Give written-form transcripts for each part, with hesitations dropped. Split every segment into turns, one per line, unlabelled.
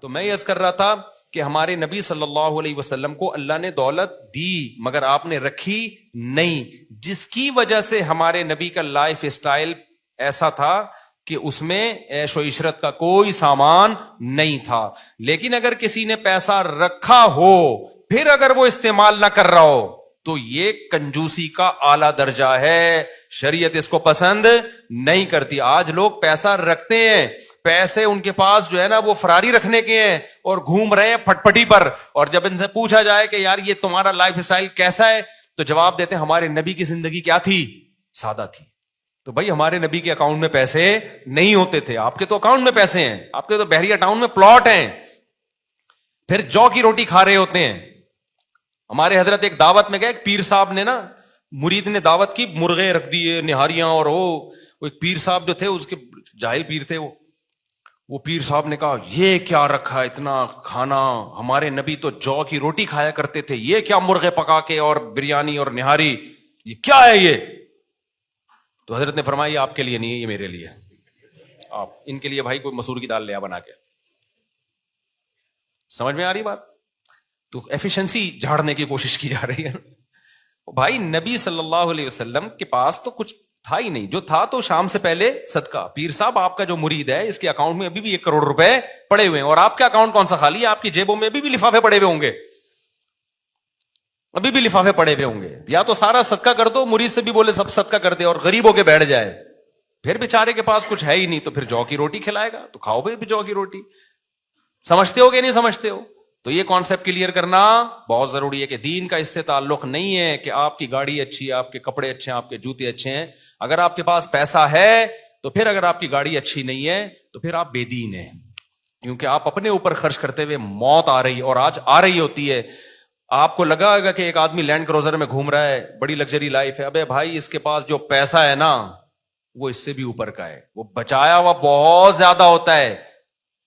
تو میں یہ عرض کر رہا تھا کہ ہمارے نبی صلی اللہ علیہ وسلم کو اللہ نے دولت دی مگر آپ نے رکھی نہیں، جس کی وجہ سے ہمارے نبی کا لائف اسٹائل ایسا تھا کہ اس میں عیش و عشرت کا کوئی سامان نہیں تھا۔ لیکن اگر کسی نے پیسہ رکھا ہو پھر اگر وہ استعمال نہ کر رہا ہو تو یہ کنجوسی کا اعلی درجہ ہے، شریعت اس کو پسند نہیں کرتی۔ آج لوگ پیسہ رکھتے ہیں، پیسے ان کے پاس جو ہے نا وہ فراری رکھنے کے ہیں اور گھوم رہے ہیں پھٹ پٹی پر، اور جب ان سے پوچھا جائے کہ یار یہ تمہارا لائف اسٹائل کیسا ہے تو جواب دیتے ہیں ہمارے نبی کی زندگی کیا تھی، سادہ تھی۔ تو بھائی ہمارے نبی کے اکاؤنٹ میں پیسے نہیں ہوتے تھے، آپ کے تو اکاؤنٹ میں پیسے ہیں، آپ کے تو بحریہ ٹاؤن میں پلاٹ ہیں، پھر جو کی روٹی کھا رہے ہوتے ہیں۔ ہمارے حضرت ایک دعوت میں گئے، ایک پیر صاحب نے نا، مرید نے دعوت کی، مرغے رکھ دیے، نہاریاں، اور وہ ایک پیر صاحب جو تھے اس کے جاہل پیر تھے، وہ پیر صاحب نے کہا یہ کیا رکھا اتنا کھانا، ہمارے نبی تو جو کی روٹی کھایا کرتے تھے، یہ کیا مرغے پکا کے اور بریانی اور نہاری، یہ کیا ہے یہ؟ تو حضرت نے فرمایا یہ آپ کے لیے نہیں ہے، یہ میرے لیے، آپ ان کے لیے بھائی کوئی مسور کی دال لے آ بنا کے۔ سمجھ میں آ رہی بات؟ تو ایفیشنسی جھاڑنے کی کوشش کی جا رہی ہے۔ بھائی نبی صلی اللہ علیہ وسلم کے پاس تو کچھ تھا ہی نہیں، جو تھا تو شام سے پہلے صدقہ۔ پیر صاحب آپ کا جو مرید ہے اس کے اکاؤنٹ میں ابھی بھی 1 کروڑ روپے پڑے ہوئے ہیں، اور آپ کا اکاؤنٹ کون سا خالی ہے؟ آپ کی جیبوں میں ابھی بھی لفافے پڑے ہوئے ہوں گے، ابھی بھی لفافے پڑے ہوئے ہوں گے۔ یا تو سارا صدقہ کر دو، مرید سے بھی بولے سب صدقہ کر دے اور غریب ہو کے بیٹھ جائے، پھر بیچارے کے پاس کچھ ہے ہی نہیں تو پھر جو کی روٹی کھلائے گا، تو کھاؤ بھی جو کی روٹی۔ سمجھتے ہو کہ نہیں سمجھتے ہو؟ تو یہ کانسیپٹ کلیئر کرنا بہت ضروری ہے کہ دین کا اس سے تعلق نہیں ہے کہ آپ کی گاڑی اچھی ہے، آپ کے کپڑے اچھے ہیں، آپ کے جوتے اچھے ہیں۔ اگر آپ کے پاس پیسہ ہے تو پھر اگر آپ کی گاڑی اچھی نہیں ہے تو پھر آپ بے دین ہیں، کیونکہ آپ اپنے اوپر خرچ کرتے ہوئے موت آ رہی، اور آج آ رہی ہوتی ہے۔ آپ کو لگا ہوگا کہ ایک آدمی لینڈ کروزر میں گھوم رہا ہے، بڑی لگژری لائف ہے، ابے بھائی اس کے پاس جو پیسہ ہے نا وہ اس سے بھی اوپر کا ہے، وہ بچایا ہوا بہت زیادہ ہوتا ہے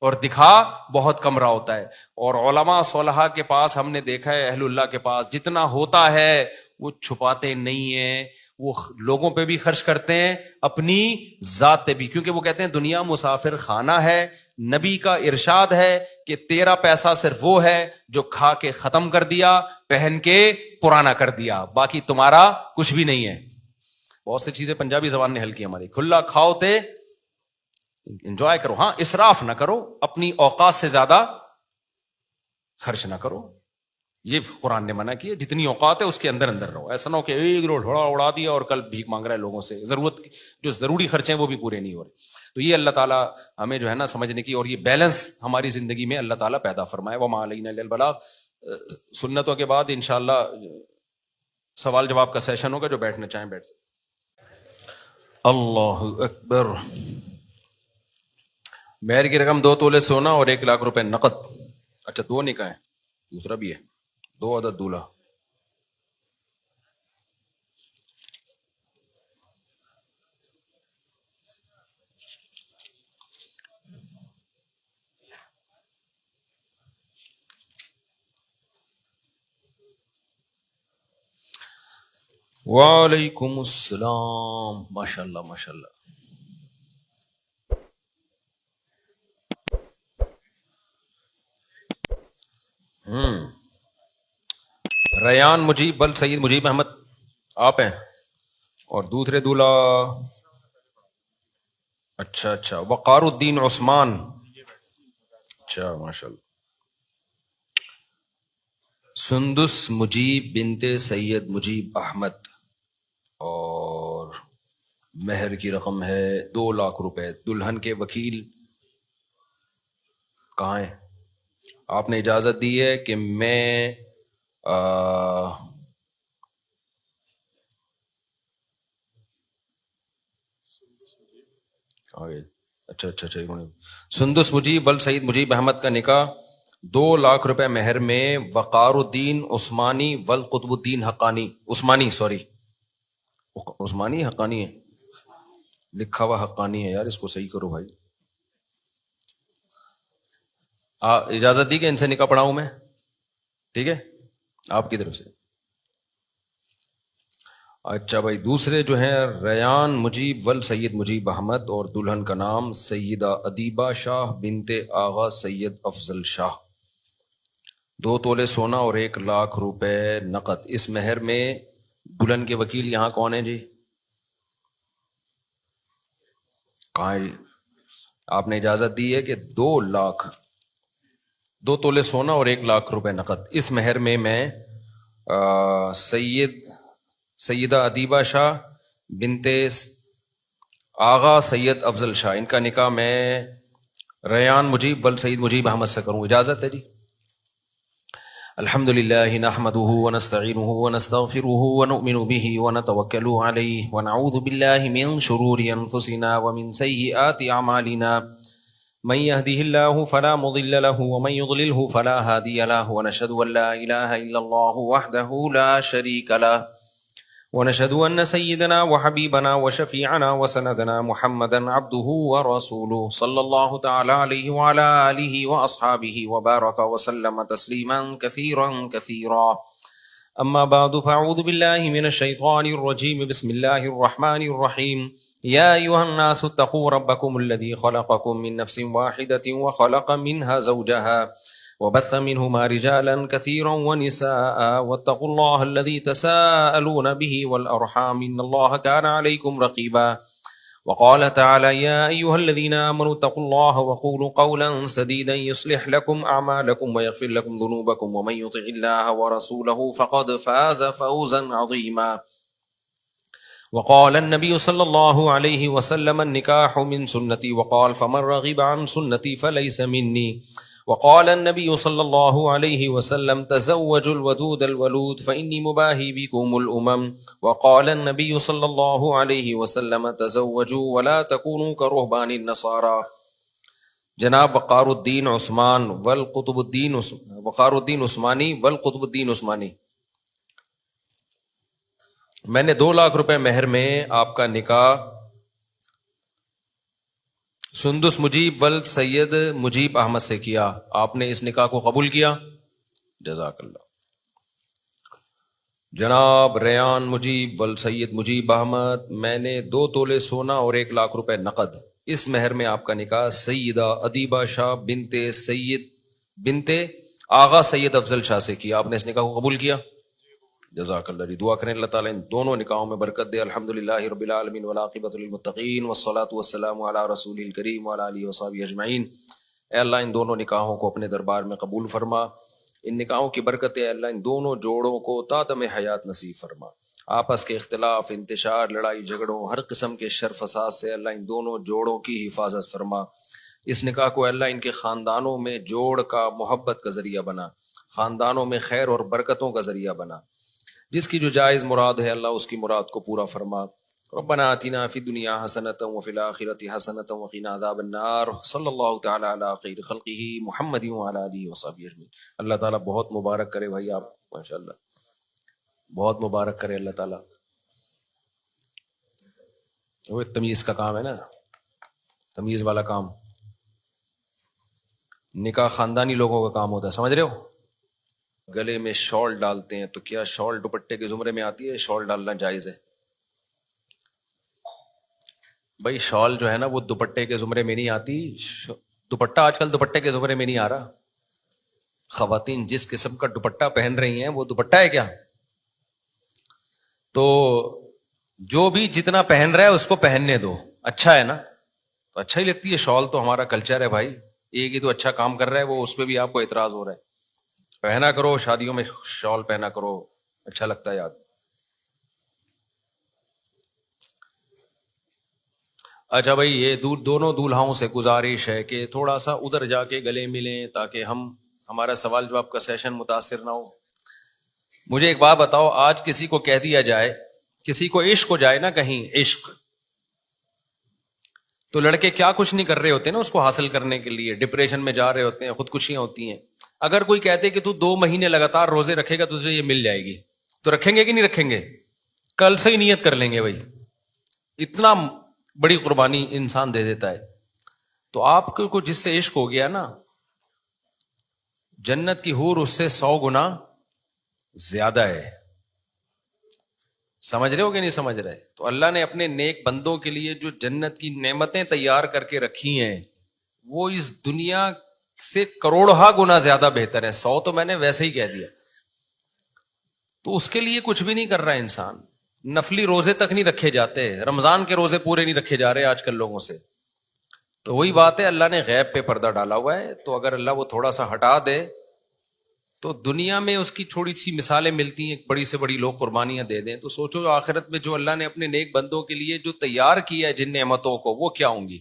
اور دکھا بہت کم رہا ہوتا ہے۔ اور علماء صالحہ کے پاس ہم نے دیکھا ہے، اہل اللہ کے پاس جتنا ہوتا ہے وہ چھپاتے نہیں ہیں، وہ لوگوں پہ بھی خرچ کرتے ہیں، اپنی ذات پہ بھی، کیونکہ وہ کہتے ہیں دنیا مسافر خانہ ہے۔ نبی کا ارشاد ہے کہ تیرا پیسہ صرف وہ ہے جو کھا کے ختم کر دیا، پہن کے پرانا کر دیا، باقی تمہارا کچھ بھی نہیں ہے۔ بہت سی چیزیں پنجابی زبان نے حل کی ہماری، کھلا کھاؤ تے انجوائے کرو، ہاں اسراف نہ کرو، اپنی اوقات سے زیادہ خرچ نہ کرو، یہ قرآن نے منع کیا۔ جتنی اوقات ہے اس کے اندر اندر رہو، ایسا نہ ہو کہ ایک روڈ اڑا دیا اور کل بھیک مانگ رہا ہے لوگوں سے، ضرورت جو ضروری خرچے ہیں وہ بھی پورے نہیں ہو رہے۔ تو یہ اللہ تعالیٰ ہمیں جو ہے نا سمجھنے کی، اور یہ بیلنس ہماری زندگی میں اللہ تعالیٰ پیدا فرمائے۔ وما علینا الا البلاغ۔ سنتوں کے بعد انشاءاللہ سوال جواب کا سیشن ہوگا، جو بیٹھنا چاہیں بیٹھ سکتے۔ اللہ اکبر۔ مہر کی رقم 2 تولے سونا اور 1 لاکھ روپے نقد۔ اچھا 2 نکاح ہیں، دوسرا بھی ہے، 2 عدد دولہا۔ وعلیکم السلام، ماشاء اللہ ماشاء اللہ۔ ریان مجیب بل سید مجیب احمد آپ ہیں، اور دوسرے دولہا اچھا وقار الدین عثمان، اچھا ماشاء اللہ۔ سندس مجیب بنت سید مجیب احمد، اور مہر کی رقم ہے 2 لاکھ روپے۔ دلہن کے وکیل کہاں ہیں؟ آپ نے اجازت دی ہے کہ میں اچھا سندس مجیب بل سعید مجیب احمد کا نکاح 2 لاکھ روپے مہر میں وقار الدین عثمانی ول قطب الدین حقانی، عثمانی حقانی ہے، لکھا ہوا حقانی ہے یار، اس کو صحیح کرو بھائی۔ اجازت دی کہ ان سے نکاح پڑھاؤں میں؟ ٹھیک ہے آپ کی طرف سے۔ اچھا بھائی، دوسرے جو ہیں ریان مجیب ول سید مجیب احمد، اور دلہن کا نام سیدہ ادیبہ شاہ بنت آغا سید افضل شاہ، 2 تولے سونا اور 1,00,000 روپے نقد۔ اس مہر میں دلہن کے وکیل یہاں کون ہیں جی؟ کہاں ہے جی؟ آپ نے اجازت دی ہے کہ 2 تولے سونا اور 1,00,000 روپے نقد۔ اس مہر میں سیدہ ادیبہ شاہ بنت آغا سید افضل شاہ، ان کا نکاح میں ریان مجیب ول سید مجیب احمد سے کروں، اجازت ہے جی؟ الحمد للہ نحمده ونستعینه ونستغفره ونؤمن به ونتوکل علیہ ونعوذ باللہ من شرور انفسنا ومن سیئات اعمالنا، من يهده الله فلا مضل له ومن يضلله فلا هادي له، ونشهد ان لا اله الا الله وحده لا شريك له، ونشهد ان سيدنا وحبيبنا وشفيعنا وسندنا محمدا عبده ورسوله صلى الله تعالى عليه وعلى آله واصحابه وبارك وسلم تسليما كثيرا كثيرا، اما بعد فاعوذ بالله من الشيطان الرجيم، بسم الله الرحمن الرحيم، يا ايها الناس اتقوا ربكم الذي خلقكم من نفس واحدة وخلق منها زوجها وبث منهما رجالا كثيرا ونساء، واتقوا الله الذي تساءلون به والأرحام إن الله كان عليكم رقيبا، وقال تعالى يا أيها الذين آمنوا اتقوا الله وقولوا قولا سديدا يصلح لكم أعمالكم ويغفر لكم ذنوبكم، ومن يطع الله ورسوله فقد فاز فوزا عظيما، وقال النبي صلى الله عليه وسلم النكاح من سنتي، وقال فمن رغب عن سنتي فليس مني، وقال النبي صلى الله عليه وسلم تزوجوا الودود الولود فإني مباهي بكم الأمم، وقال النبي صلى الله عليه وسلم تزوجوا ولا تكونوا كرهبان النصارى۔ جناب وقار الدین عثمان والقطب الدین وقار الدین عثمانی والقطب الدین عثمانی، میں نے 2,00,000 روپے مہر میں آپ کا نکاح سندس مجیب ول سید مجیب احمد سے کیا، آپ نے اس نکاح کو قبول کیا؟ جزاک اللہ۔ جناب ریان مجیب ول سید مجیب احمد، میں نے 2 تولے سونا اور 1,00,000 روپے نقد، اس مہر میں آپ کا نکاح سیدہ ادیبہ شاہ بنت آغا سید افضل شاہ سے کیا، آپ نے اس نکاح کو قبول کیا؟ جزاک اللہ جی۔ دعا کریں اللہ تعالیٰ ان دونوں نکاحوں میں برکت دے۔ الحمدللہ رب العالمین والعاقبۃ للمتقین والصلاۃ والسلام علی رسول الکریم وعلی آلہ وصحبہ اجمعین۔ اے اللہ ان دونوں نکاحوں کو اپنے دربار میں قبول فرما، ان نکاحوں کی برکت اے اللہ ان دونوں جوڑوں کو تادم حیات نصیب فرما، آپس کے اختلاف، انتشار، لڑائی جھگڑوں، ہر قسم کے شر فساد سے اللہ ان دونوں جوڑوں کی حفاظت فرما۔ اس نکاح کو اللہ ان کے خاندانوں میں جوڑ کا، محبت کا ذریعہ بنا، خاندانوں میں خیر اور برکتوں کا ذریعہ بنا، جس کی جو جائز مراد ہے اللہ اس کی مراد کو پورا فرما۔ ربنا آتنا فی الدنیا حسنۃ وفی الآخرۃ حسنۃ وقنا عذاب النار، صلی اللہ تعالی علی خیر خلقہ محمد وعلی آلہ وصحبہ اجمعین۔ اللہ تعالیٰ بہت مبارک کرے بھائی، آپ ماشاءاللہ بہت مبارک کرے اللہ تعالیٰ۔ وہ تمیز کا کام ہے نا، تمیز والا کام، نکاح خاندانی لوگوں کا کام ہوتا ہے، سمجھ رہے ہو؟ گلے میں شال ڈالتے ہیں تو کیا شال دوپٹے کے زمرے میں آتی ہے؟ شال ڈالنا جائز ہے بھائی، شال جو ہے نا وہ دوپٹے کے زمرے میں نہیں آتی، دوپٹہ آج کل دوپٹے کے زمرے میں نہیں آ رہا، خواتین جس قسم کا دوپٹہ پہن رہی ہیں وہ دوپٹہ ہے کیا؟ تو جو بھی جتنا پہن رہا ہے اس کو پہننے دو، اچھا ہے نا، تو اچھا ہی لگتی ہے شال، تو ہمارا کلچر ہے بھائی، ایک ہی تو اچھا کام کر رہا ہے وہ، اس پہ بھی آپ کو اعتراض ہو رہا ہے؟ پہنا کرو، شادیوں میں شال پہنا کرو، اچھا لگتا ہے یاد۔ اچھا بھائی، یہ دونوں دولہاؤں سے گزارش ہے کہ تھوڑا سا ادھر جا کے گلے ملیں تاکہ ہمارا سوال جواب کا سیشن متاثر نہ ہو۔ مجھے ایک بات بتاؤ، آج کسی کو کہہ دیا جائے، کسی کو عشق ہو جائے نا، کہیں عشق، تو لڑکے کیا کچھ نہیں کر رہے ہوتے نا اس کو حاصل کرنے کے لیے، ڈپریشن میں جا رہے ہوتے ہیں، خودکشیاں ہوتی ہیں۔ اگر کوئی کہتے کہ تو 2 مہینے لگاتار روزے رکھے گا تو تجھے یہ مل جائے گی، تو رکھیں گے کہ نہیں رکھیں گے؟ کل سے ہی نیت کر لیں گے بھائی، اتنا بڑی قربانی انسان دے دیتا ہے۔ تو آپ کو جس سے عشق ہو گیا نا، جنت کی حور اس سے 100 گنا زیادہ ہے، سمجھ رہے ہو کہ نہیں سمجھ رہے؟ تو اللہ نے اپنے نیک بندوں کے لیے جو جنت کی نعمتیں تیار کر کے رکھی ہیں وہ اس دنیا سے کروڑہا گنا زیادہ بہتر ہے. 100 تو میں نے ویسے ہی کہہ دیا. تو اس کے لیے کچھ بھی نہیں کر رہا انسان. نفلی روزے تک نہیں رکھے جاتے, رمضان کے روزے پورے نہیں رکھے جا رہے آج کل لوگوں سے. تو وہی بات ہے, اللہ نے غیب پہ پردہ ڈالا ہوا ہے. تو اگر اللہ وہ تھوڑا سا ہٹا دے تو دنیا میں اس کی تھوڑی سی مثالیں ملتی ہیں, بڑی سے بڑی لوگ قربانیاں دے دیں. تو سوچو آخرت میں جو اللہ نے اپنے نیک بندوں کے لیے جو تیار کیا ہے جن نعمتوں کو, وہ کیا ہوں گی.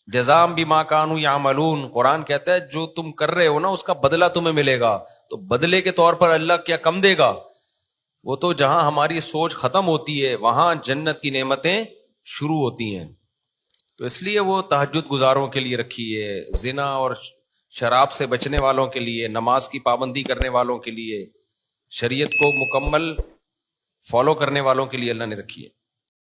جزام بما کانوا یعملون, قرآن کہتا ہے جو تم کر رہے ہو نا اس کا بدلہ تمہیں ملے گا. تو بدلے کے طور پر اللہ کیا کم دے گا؟ وہ تو جہاں ہماری سوچ ختم ہوتی ہے وہاں جنت کی نعمتیں شروع ہوتی ہیں. تو اس لیے وہ تہجد گزاروں کے لیے رکھی ہے, زنا اور شراب سے بچنے والوں کے لیے, نماز کی پابندی کرنے والوں کے لیے, شریعت کو مکمل فالو کرنے والوں کے لیے اللہ نے رکھی ہے.